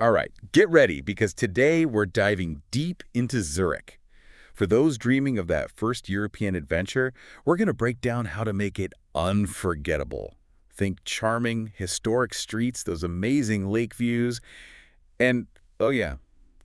All right, get ready because today we're diving deep into Zurich. For those dreaming of that first European adventure, we're going to break down how to make it unforgettable. Think charming, historic streets, those amazing lake views, and, oh yeah,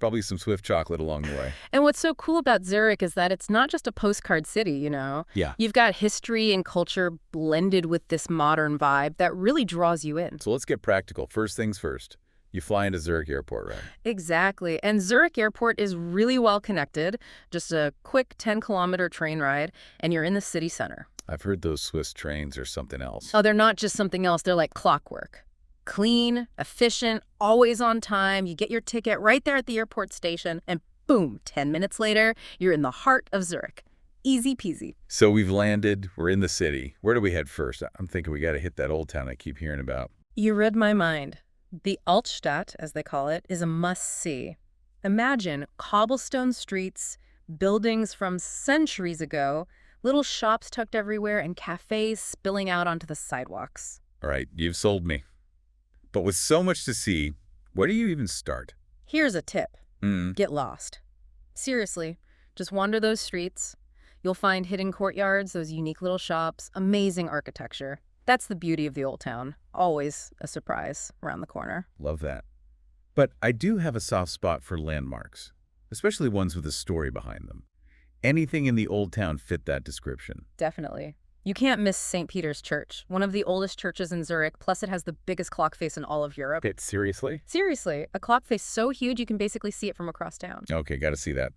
probably some Swift chocolate along the way. And what's so cool about Zurich is that it's not just a postcard city, you know? Yeah. You've got history and culture blended with this modern vibe that really draws you in. So let's get practical. First things first. You fly into Zurich Airport, right? Exactly. And Zurich Airport is really well connected. Just a quick 10-kilometer train ride, and you're in the city center. I've heard those Swiss trains are something else. Oh, they're not just something else. They're like clockwork. Clean, efficient, always on time. You get your ticket right there at the airport station, and boom, 10 minutes later, you're in the heart of Zurich. Easy peasy. So we've landed. We're in the city. Where do we head first? I'm thinking we got to hit that old town I keep hearing about. You read my mind. The Altstadt, as they call it, is a must-see. Imagine cobblestone streets, buildings from centuries ago, little shops tucked everywhere, and cafes spilling out onto the sidewalks. All right, you've sold me. But with so much to see, where do you even start? Here's a tip. Get lost. Seriously, just wander those streets. You'll find hidden courtyards, those unique little shops, amazing architecture. That's the beauty of the old town. Always a surprise around the corner. Love that. But I do have a soft spot for landmarks, especially ones with a story behind them. Anything in the old town fit that description. Definitely. You can't miss St. Peter's Church, one of the oldest churches in Zurich, plus it has the biggest clock face in all of Europe. Seriously? Seriously, a clock face so huge you can basically see it from across town. Okay, got to see that.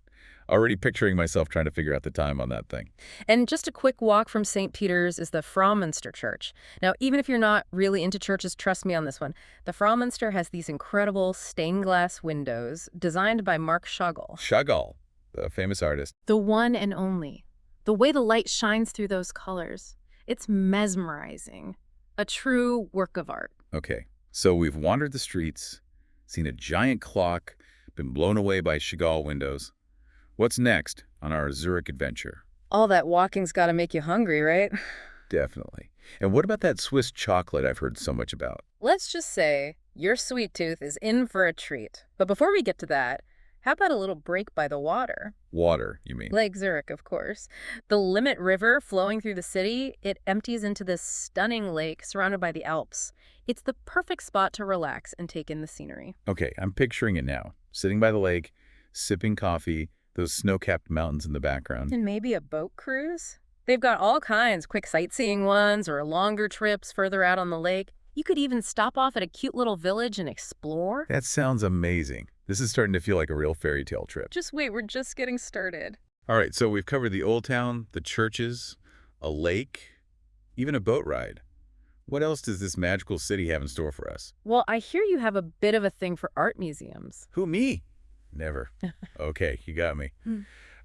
Already picturing myself trying to figure out the time on that thing. And just a quick walk from St. Peter's is the Frauenmünster Church. Now, even if you're not really into churches, trust me on this one. The Frauenmünster has these incredible stained glass windows designed by Marc Chagall. Chagall, the famous artist. The one and only. The way the light shines through those colors, it's mesmerizing. A true work of art. Okay, so we've wandered the streets, seen a giant clock, been blown away by Chagall windows. What's next on our Zurich adventure? All that walking's got to make you hungry, right? Definitely. And what about that Swiss chocolate I've heard so much about? Let's just say your sweet tooth is in for a treat. But before we get to that, how about a little break by the water? Water, you mean? Lake Zurich, of course. The Limmat River flowing through the city, it empties into this stunning lake surrounded by the Alps. It's the perfect spot to relax and take in the scenery. Okay, I'm picturing it now. Sitting by the lake, sipping coffee, those snow-capped mountains in the background. And maybe a boat cruise? They've got all kinds, quick sightseeing ones or longer trips further out on the lake. You could even stop off at a cute little village and explore. That sounds amazing. This is starting to feel like a real fairy tale trip. Just wait, we're just getting started. All right, so we've covered the old town, the churches, a lake, even a boat ride. What else does this magical city have in store for us? Well, I hear you have a bit of a thing for art museums. Who, me? Never. Okay, you got me.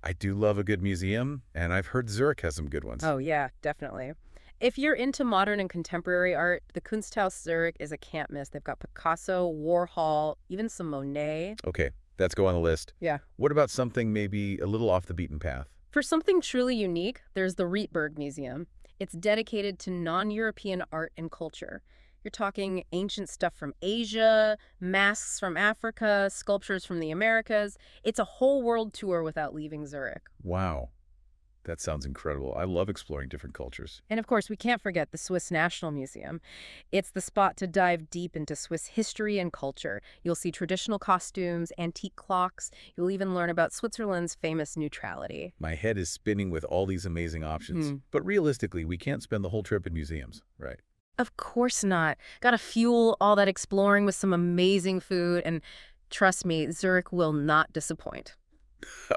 I do love a good museum, and I've heard Zurich has some good ones. Oh, yeah, definitely. If you're into modern and contemporary art, the Kunsthaus Zurich is a can't miss. They've got Picasso, Warhol, even some Monet. Okay, that's go on the list. Yeah. What about something maybe a little off the beaten path? For something truly unique, there's the Rietberg Museum. It's dedicated to non-European art and culture. You're talking ancient stuff from Asia, masks from Africa, sculptures from the Americas. It's a whole world tour without leaving Zurich. Wow. That sounds incredible. I love exploring different cultures. And of course, we can't forget the Swiss National Museum. It's the spot to dive deep into Swiss history and culture. You'll see traditional costumes, antique clocks. You'll even learn about Switzerland's famous neutrality. My head is spinning with all these amazing options. But realistically, we can't spend the whole trip in museums, right? Of course not. Gotta fuel all that exploring with some amazing food. And trust me, Zurich will not disappoint.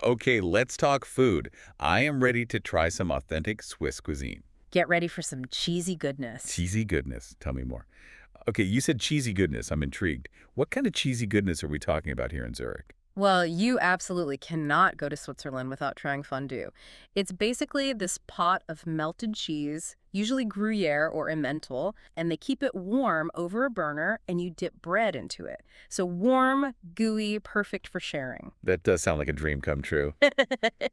Okay, let's talk food. I am ready to try some authentic Swiss cuisine. Get ready for some cheesy goodness. Cheesy goodness. Tell me more. Okay, you said cheesy goodness. I'm intrigued. What kind of cheesy goodness are we talking about here in Zurich? Well, you absolutely cannot go to Switzerland without trying fondue. It's basically this pot of melted cheese, usually Gruyere or Emmental, and they keep it warm over a burner, and you dip bread into it. So warm, gooey, perfect for sharing. That does sound like a dream come true.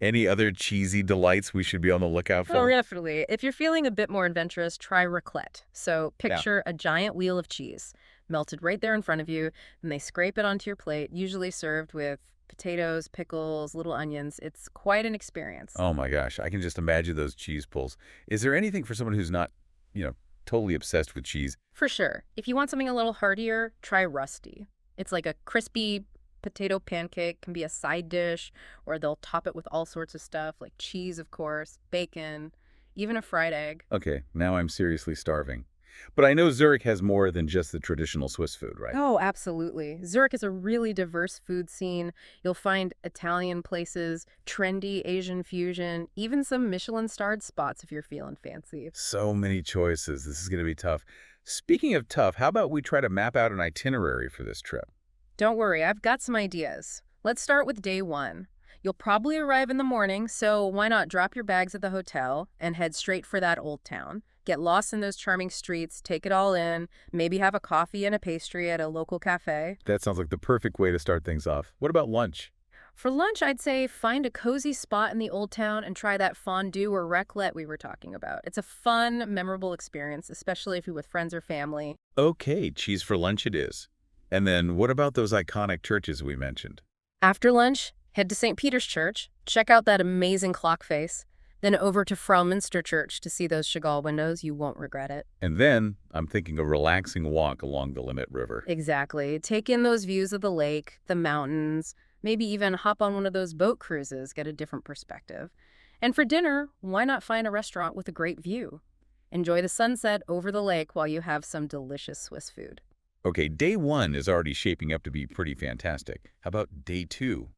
Any other cheesy delights we should be on the lookout for? Oh, definitely. If you're feeling a bit more adventurous, try raclette. So picture a giant wheel of cheese. melted right there in front of you, and they scrape it onto your plate, usually served with potatoes, pickles, little onions. It's quite an experience. Oh my gosh, I can just imagine those cheese pulls. Is there anything for someone who's not, totally obsessed with cheese? For sure. If you want something a little heartier, try rusty. It's like a crispy potato pancake, can be a side dish, or they'll top it with all sorts of stuff, like cheese, of course, bacon, even a fried egg. Okay, now I'm seriously starving. But I know Zurich has more than just the traditional Swiss food, right? Oh, absolutely. Zurich is a really diverse food scene. You'll find Italian places, trendy Asian fusion, even some Michelin-starred spots if you're feeling fancy. So many choices. This is going to be tough. Speaking of tough, how about we try to map out an itinerary for this trip? Don't worry, I've got some ideas. Let's start with day one. You'll probably arrive in the morning, so why not drop your bags at the hotel and head straight for that old town? Get lost in those charming streets, take it all in, maybe have a coffee and a pastry at a local cafe. That sounds like the perfect way to start things off. What about lunch? For lunch, I'd say find a cozy spot in the old town and try that fondue or raclette we were talking about. It's a fun, memorable experience, especially if you're with friends or family. Okay, cheese for lunch it is. And then what about those iconic churches we mentioned? After lunch, head to St. Peter's Church, check out that amazing clock face, then over to Frauminster Church to see those Chagall windows. You won't regret it. And then I'm thinking a relaxing walk along the Limit River. Exactly. Take in those views of the lake, the mountains, maybe even hop on one of those boat cruises, get a different perspective. And for dinner, why not find a restaurant with a great view? Enjoy the sunset over the lake while you have some delicious Swiss food. Okay, day one is already shaping up to be pretty fantastic. How about day two?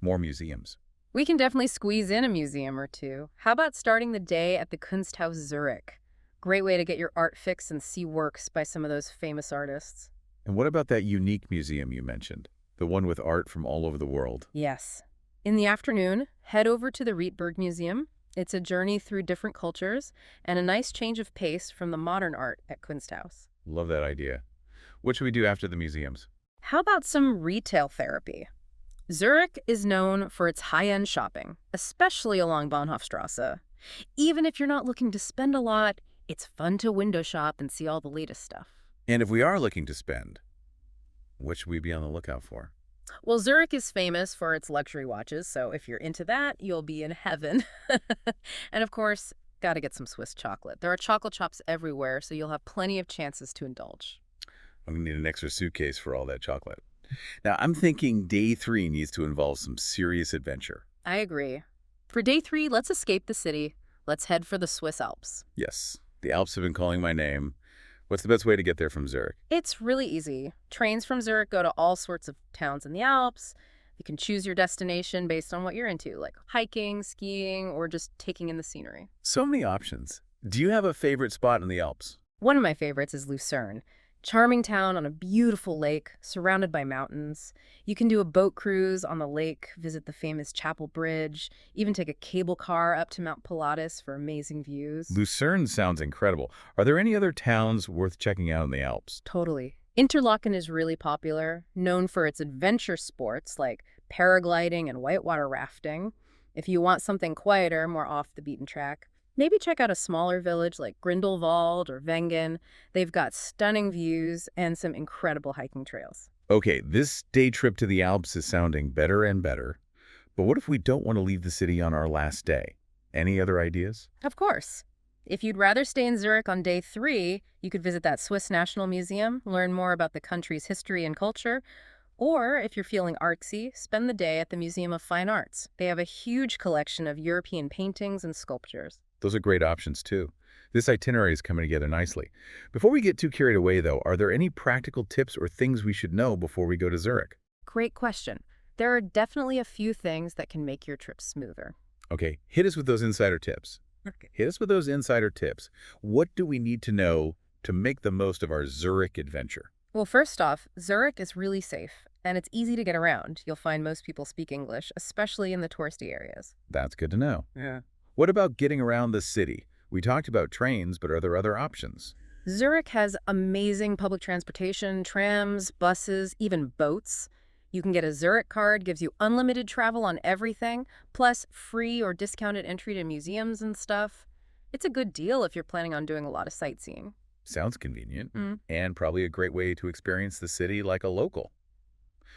More museums. We can definitely squeeze in a museum or two. How about starting the day at the Kunsthaus Zurich? Great way to get your art fix and see works by some of those famous artists. And what about that unique museum you mentioned? The one with art from all over the world? Yes. In the afternoon, head over to the Rietberg Museum. It's a journey through different cultures and a nice change of pace from the modern art at Kunsthaus. Love that idea. What should we do after the museums? How about some retail therapy? Zurich is known for its high-end shopping, especially along Bahnhofstrasse. Even if you're not looking to spend a lot, it's fun to window shop and see all the latest stuff. And if we are looking to spend, what should we be on the lookout for? Well, Zurich is famous for its luxury watches, so if you're into that, you'll be in heaven. And of course, gotta get some Swiss chocolate. There are chocolate shops everywhere, so you'll have plenty of chances to indulge. I'm going to need an extra suitcase for all that chocolate. Now, I'm thinking day three needs to involve some serious adventure. I agree. For day three, let's escape the city. Let's head for the Swiss Alps. Yes, the Alps have been calling my name. What's the best way to get there from Zurich? It's really easy. Trains from Zurich go to all sorts of towns in the Alps. You can choose your destination based on what you're into, like hiking, skiing, or just taking in the scenery. So many options. Do you have a favorite spot in the Alps? One of my favorites is Lucerne. Charming town on a beautiful lake, surrounded by mountains. You can do a boat cruise on the lake, visit the famous Chapel Bridge, even take a cable car up to Mount Pilatus for amazing views. Lucerne sounds incredible. Are there any other towns worth checking out in the Alps? Totally. Interlaken is really popular, known for its adventure sports like paragliding and whitewater rafting. If you want something quieter, more off the beaten track, maybe check out a smaller village like Grindelwald or Wengen. They've got stunning views and some incredible hiking trails. Okay, this day trip to the Alps is sounding better and better. But what if we don't want to leave the city on our last day? Any other ideas? Of course. If you'd rather stay in Zurich on day three, you could visit that Swiss National Museum, learn more about the country's history and culture. Or, if you're feeling artsy, spend the day at the Museum of Fine Arts. They have a huge collection of European paintings and sculptures. Those are great options, too. This itinerary is coming together nicely. Before we get too carried away, though, are there any practical tips or things we should know before we go to Zurich? Great question. There are definitely a few things that can make your trip smoother. Okay, hit us with those insider tips. Okay. Hit us with those insider tips. What do we need to know to make the most of our Zurich adventure? Well, first off, Zurich is really safe, and it's easy to get around. You'll find most people speak English, especially in the touristy areas. That's good to know. Yeah. What about getting around the city? We talked about trains, but are there other options? Zurich has amazing public transportation, trams, buses, even boats. You can get a Zurich card, gives you unlimited travel on everything, plus free or discounted entry to museums and stuff. It's a good deal if you're planning on doing a lot of sightseeing. Sounds convenient, Mm. and probably a great way to experience the city like a local.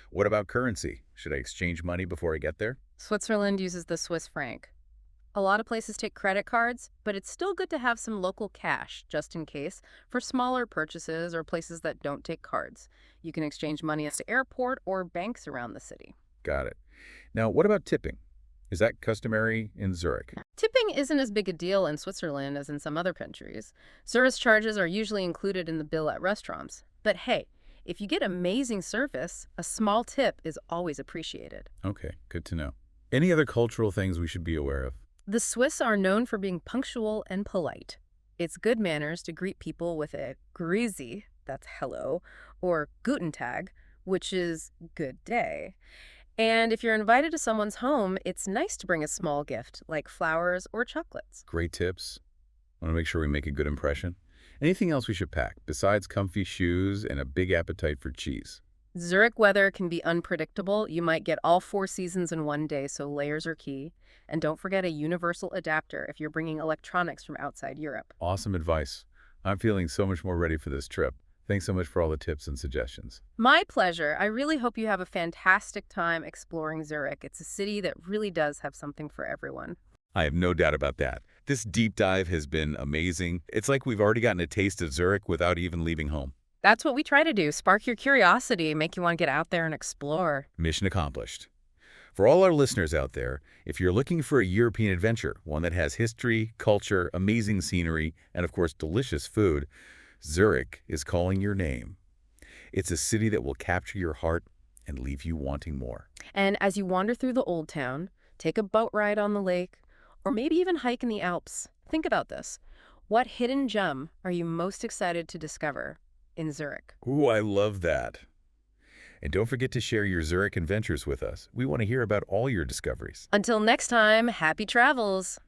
What about currency? Should I exchange money before I get there? Switzerland uses the Swiss franc. A lot of places take credit cards, but it's still good to have some local cash, just in case, for smaller purchases or places that don't take cards. You can exchange money at the airport or banks around the city. Got it. Now, what about tipping? Is that customary in Zurich? Tipping isn't as big a deal in Switzerland as in some other countries. Service charges are usually included in the bill at restaurants. But hey, if you get amazing service, a small tip is always appreciated. Okay, good to know. Any other cultural things we should be aware of? The Swiss are known for being punctual and polite. It's good manners to greet people with a grüezi, that's hello, or guten Tag, which is good day. And if you're invited to someone's home, it's nice to bring a small gift, like flowers or chocolates. Great tips. I want to make sure we make a good impression. Anything else we should pack besides comfy shoes and a big appetite for cheese? Zurich weather can be unpredictable. You might get all 4 seasons in one day, so layers are key. And don't forget a universal adapter if you're bringing electronics from outside Europe. Awesome advice. I'm feeling so much more ready for this trip. Thanks so much for all the tips and suggestions. My pleasure. I really hope you have a fantastic time exploring Zurich. It's a city that really does have something for everyone. I have no doubt about that. This deep dive has been amazing. It's like we've already gotten a taste of Zurich without even leaving home. That's what we try to do, spark your curiosity, make you want to get out there and explore. Mission accomplished. For all our listeners out there, if you're looking for a European adventure, one that has history, culture, amazing scenery, and of course delicious food, Zurich is calling your name. It's a city that will capture your heart and leave you wanting more. And as you wander through the Old Town, take a boat ride on the lake, or maybe even hike in the Alps, think about this. What hidden gem are you most excited to discover in Zurich? Ooh, I love that. And don't forget to share your Zurich adventures with us. We want to hear about all your discoveries. Until next time, happy travels!